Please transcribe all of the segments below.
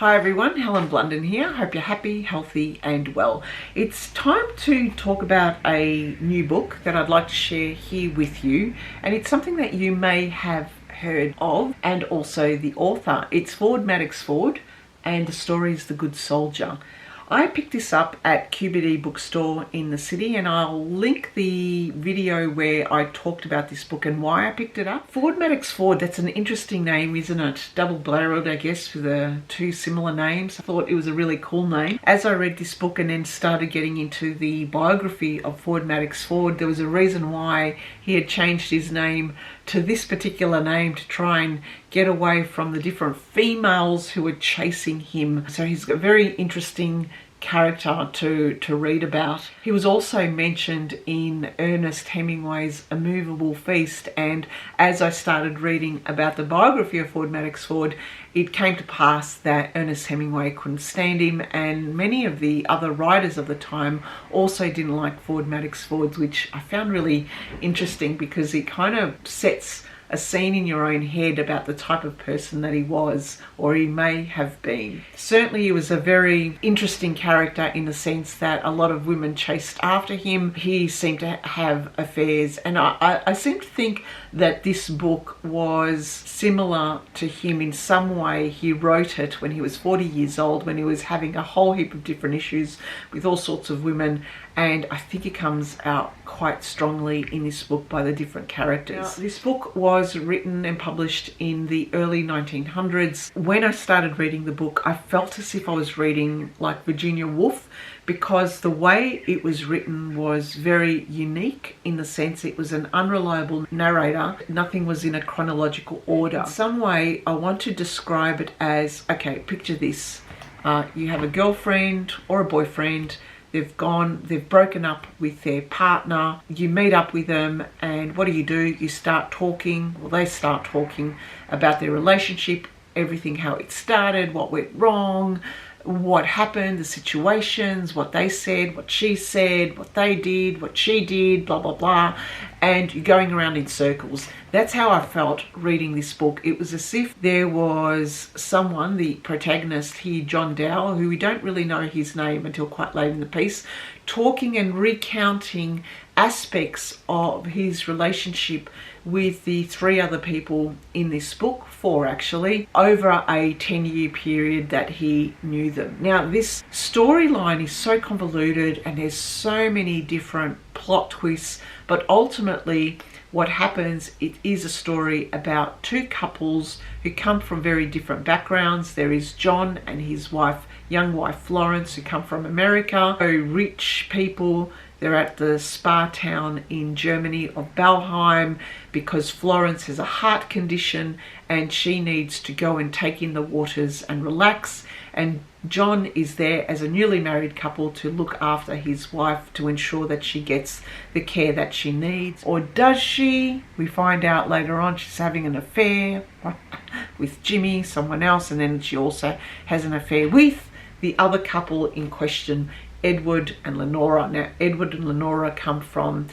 Hi everyone, Helen Blunden here. Hope you're happy, healthy and well. It's time to talk about a new book that I'd like to share here with you, and it's something that you may have heard of and also the author. It's Ford Madox Ford and the story is The Good Soldier. I picked this up at QBD bookstore in the city, and I'll link the video where I talked about this book and why I picked it up. Ford Madox Ford, that's an interesting name, isn't it? Double-barreled, I guess, with the two similar names. I thought it was a really cool name. As I read this book and then started getting into the biography of Ford Madox Ford, there was a reason why he had changed his name to this particular name to try and get away from the different females who were chasing him. So he's got a very interesting character to read about. He was also mentioned in Ernest Hemingway's A Movable Feast, and as I started reading about the biography of Ford Madox Ford, it came to pass that Ernest Hemingway couldn't stand him, and many of the other writers of the time also didn't like Ford Madox Ford, which I found really interesting because it kind of sets a scene in your own head about the type of person that he was, or he may have been. Certainly he was a very interesting character in the sense that a lot of women chased after him. He seemed to have affairs, and I seem to think that this book was similar to him in some way. He wrote it when he was 40 years old, when he was having a whole heap of different issues with all sorts of women, and I think it comes out quite strongly in this book by the different characters. Now, this book was written and published in the early 1900s. When I started reading the book, I felt as if I was reading like Virginia Woolf, because the way it was written was very unique in the sense it was an unreliable narrator. Nothing was in a chronological order. In some way, I want to describe it as, okay, picture this. You have a girlfriend or a boyfriend. They've broken up with their partner. You meet up with them, and what do? You start talking, well, they start talking about their relationship, everything, how it started, what went wrong, what happened, the situations, what they said, what she said, what they did, what she did, blah, blah, blah. And you're going around in circles. That's how I felt reading this book. It was as if there was someone, the protagonist here, John Dow, who we don't really know his name until quite late in the piece, talking and recounting aspects of his relationship with the three other people in this book, four actually, over a 10-year period that he knew them. Now, this storyline is so convoluted and there's so many different plot twists, but ultimately what happens, it is a story about two couples who come from very different backgrounds. There is John and his wife, young wife Florence, who come from America. Very rich people. They're at the spa town in Germany of Bauheim because Florence has a heart condition and she needs to go and take in the waters and relax. And John is there as a newly married couple to look after his wife, to ensure that she gets the care that she needs. Or does she? We find out later on she's having an affair with Jimmy, someone else, and then she also has an affair with the other couple in question, Edward and Lenora. Now, Edward and Lenora come from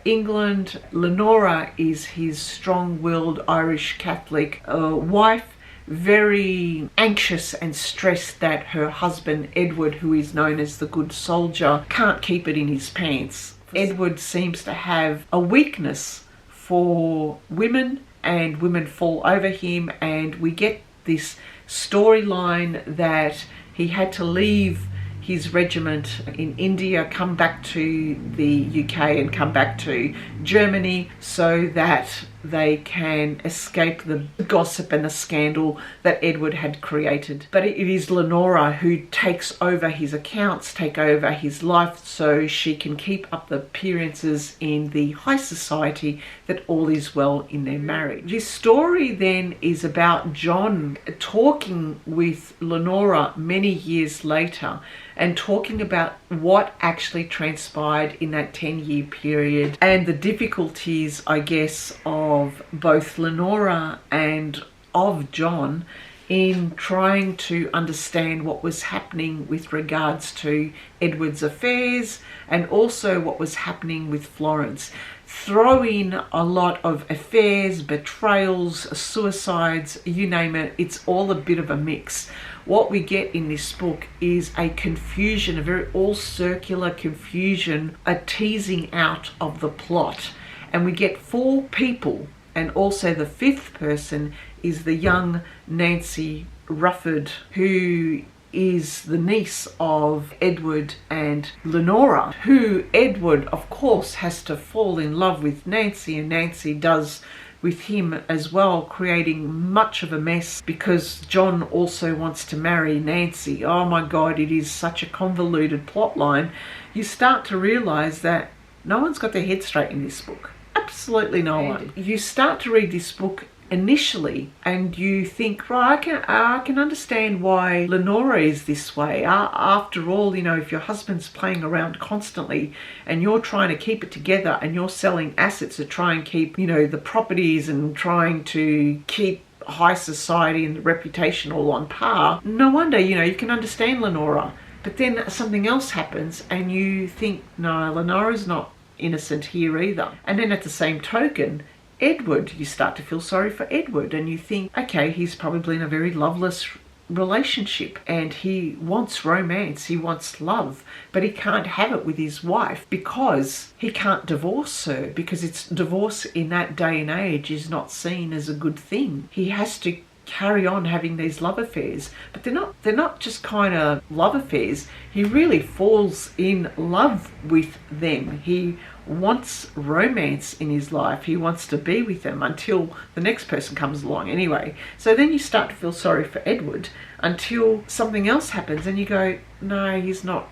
England. Lenora is his strong-willed Irish Catholic wife, very anxious and stressed that her husband, Edward, who is known as the Good Soldier, can't keep it in his pants. Edward seems to have a weakness for women, and women fall over him, and we get this storyline that he had to leave his regiment in India, come back to the UK and come back to Germany so that they can escape the gossip and the scandal that Edward had created. But it is Lenora who takes over his accounts, take over his life, so she can keep up the appearances in the high society that all is well in their marriage. This story then is about John talking with Lenora many years later and talking about what actually transpired in that 10-year period and the difficulties, I guess, of both Lenora and of John in trying to understand what was happening with regards to Edward's affairs and also what was happening with Florence. Throw in a lot of affairs, betrayals, suicides, you name it, it's all a bit of a mix. what we get in this book is a confusion, a very all circular confusion, a teasing out of the plot. And we get 4 people, and also the 5th person is the young Nancy Rufford, who is the niece of Edward and Lenora, who Edward, of course, has to fall in love with Nancy, and Nancy does with him as well, creating much of a mess because John also wants to marry Nancy. Oh my God, it is such a convoluted plot line. You start to realize that no one's got their head straight in this book. Absolutely no one. You start to read this book initially and you think, right, I can understand why Lenora is this way. After all, you know, if your husband's playing around constantly and you're trying to keep it together and you're selling assets to try and keep, you know, the properties and trying to keep high society and the reputation all on par, no wonder, you know, you can understand Lenora. But then something else happens and you think, no, Lenora's not innocent here either. And then at the same token, Edward, you start to feel sorry for Edward and you think, okay, he's probably in a very loveless relationship and he wants romance, he wants love, but he can't have it with his wife because he can't divorce her, because it's divorce in that day and age is not seen as a good thing. He has to carry on having these love affairs, but they're not just kind of love affairs. He really falls in love with them. He wants romance in his life. He wants to be with them until the next person comes along anyway. So then you start to feel sorry for Edward until something else happens and you go, no, he's not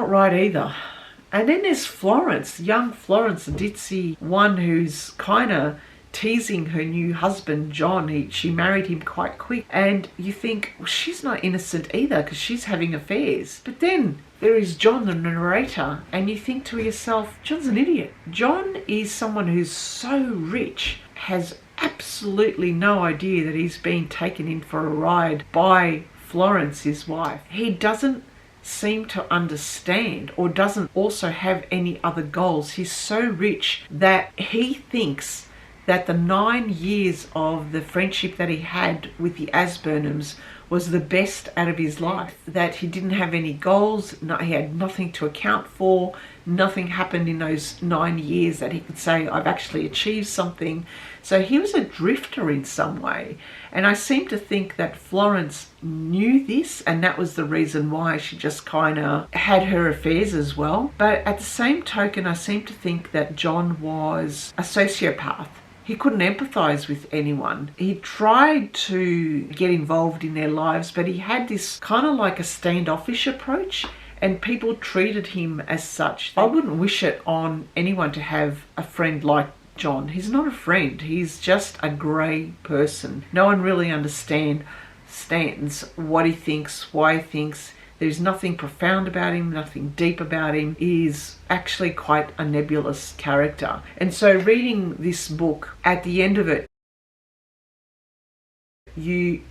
right either. And then there's Florence, young Florence, the ditzy one who's kind of teasing her new husband John. She married him quite quick and you think, well, she's not innocent either because she's having affairs. But then there is John the narrator and you think to yourself, John's an idiot. John is someone who's so rich, has absolutely no idea that he's being taken in for a ride by Florence, his wife. He doesn't seem to understand or doesn't also have any other goals. He's so rich that he thinks that the 9 years of the friendship that he had with the Asburnhams was the best out of his life, that he didn't have any goals, he had nothing to account for, nothing happened in those 9 years that he could say, I've actually achieved something. So he was a drifter in some way. And I seem to think that Florence knew this, and that was the reason why she just kind of had her affairs as well. But at the same token, I seem to think that John was a sociopath. He couldn't empathize with anyone. He tried to get involved in their lives, but he had this kind of like a standoffish approach, and people treated him as such. I wouldn't wish it on anyone to have a friend like John. He's not a friend. He's just a grey person. No one really understands what he thinks, why he thinks. There's nothing profound about him, nothing deep about him. He's actually quite a nebulous character. And so reading this book, at the end of it,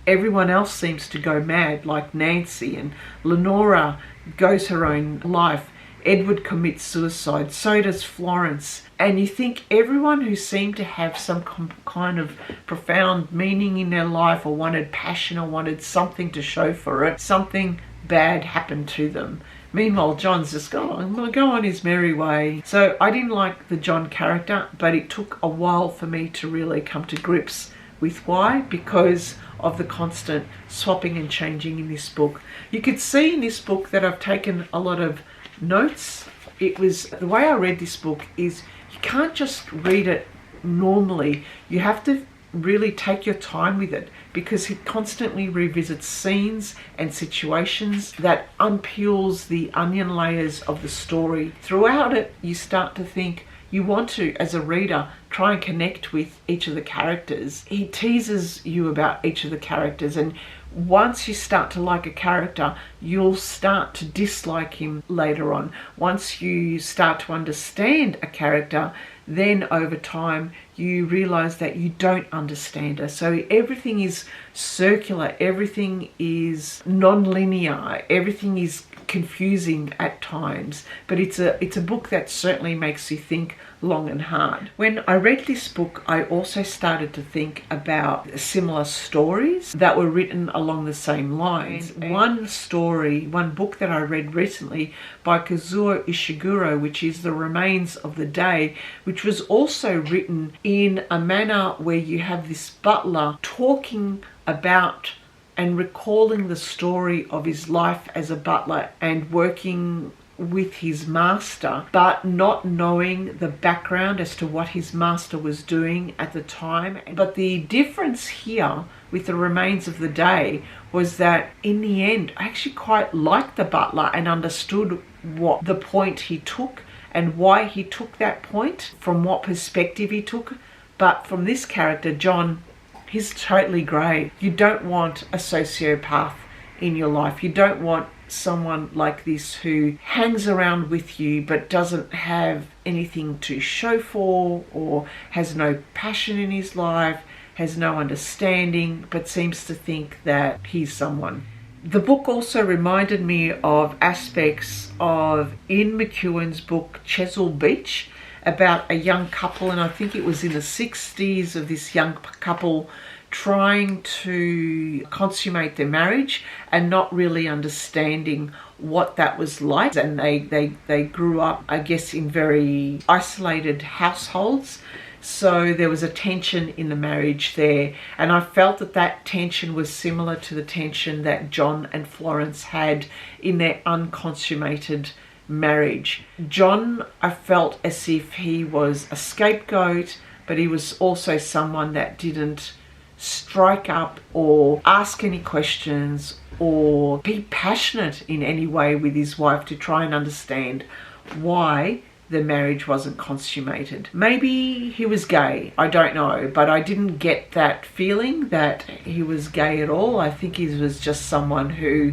everyone else seems to go mad, like Nancy, and Lenora goes her own life. Edward commits suicide, so does Florence. And you think everyone who seemed to have some kind of profound meaning in their life, or wanted passion, or wanted something to show for it, something bad happened to them. Meanwhile, John's just go on his merry way. So I didn't like the John character, but it took a while for me to really come to grips with why, because of the constant swapping and changing in this book. You could see in this book that I've taken a lot of notes. It was, the way I read this book is, you can't just read it normally. You have to really take your time with it, because it constantly revisits scenes and situations that unpeels the onion layers of the story. Throughout it, you start to think, you want to, as a reader, try and connect with each of the characters. He teases you about each of the characters, and once you start to like a character, you'll start to dislike him later on. Once you start to understand a character, then over time you realize that you don't understand her. So everything is circular, everything is non-linear, everything is confusing at times, but it's a book that certainly makes you think long and hard. When I read this book, I also started to think about similar stories that were written along the same lines. One book that I read recently by Kazuo Ishiguro, which is The Remains of the Day, which was also written in a manner where you have this butler talking about and recalling the story of his life as a butler and working with his master, but not knowing the background as to what his master was doing at the time. But the difference here with The Remains of the Day was that in the end, I actually quite liked the butler and understood what the point he took and why he took that point, from what perspective he took. But from this character, John, he's totally grey. You don't want a sociopath in your life. You don't want someone like this who hangs around with you but doesn't have anything to show for, or has no passion in his life, has no understanding, but seems to think that he's someone. The book also reminded me of aspects of Ian McEwan's book Chesil Beach, about a young couple, and I think it was in the 60s, of this young couple trying to consummate their marriage and not really understanding what that was like. And they grew up, I guess, in very isolated households. So there was a tension in the marriage there. And I felt that that tension was similar to the tension that John and Florence had in their unconsummated marriage. John, I felt as if he was a scapegoat, but he was also someone that didn't strike up or ask any questions or be passionate in any way with his wife to try and understand why the marriage wasn't consummated. Maybe he was gay, I don't know, but I didn't get that feeling that he was gay at all. I think he was just someone who,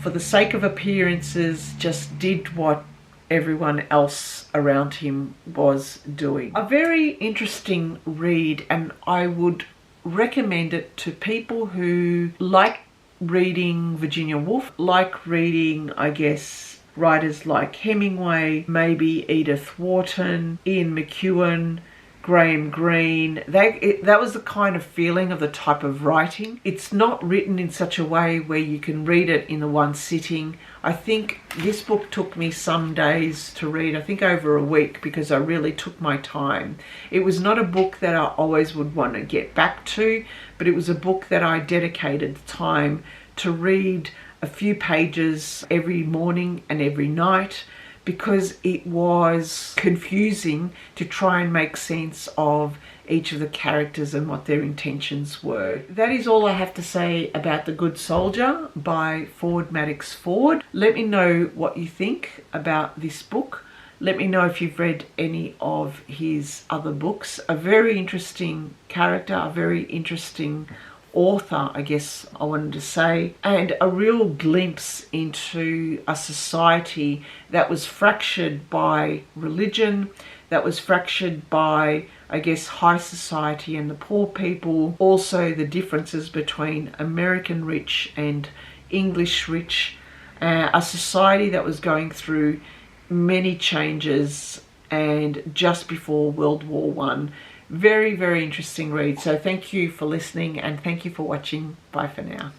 for the sake of appearances, just did what everyone else around him was doing. A very interesting read, and I would recommend it to people who like reading Virginia Woolf, like reading, I guess, writers like Hemingway, maybe Edith Wharton, Ian McEwan, Graham Greene. That was the kind of feeling of the type of writing. It's not written in such a way where you can read it in the one sitting. I think this book took me some days to read, I think over a week, because I really took my time. It was not a book that I always would want to get back to, but it was a book that I dedicated the time to read a few pages every morning and every night, because it was confusing to try and make sense of each of the characters and what their intentions were. That is all I have to say about The Good Soldier by Ford Madox Ford. Let me know what you think about this book. Let me know if you've read any of his other books. A very interesting character, a very interesting author, I guess I wanted to say, and a real glimpse into a society that was fractured by religion, that was fractured by, I guess, high society and the poor people. Also the differences between American rich and English rich, a society that was going through many changes, and just before World War I. Very, very interesting read. So thank you for listening, and thank you for watching. Bye for now.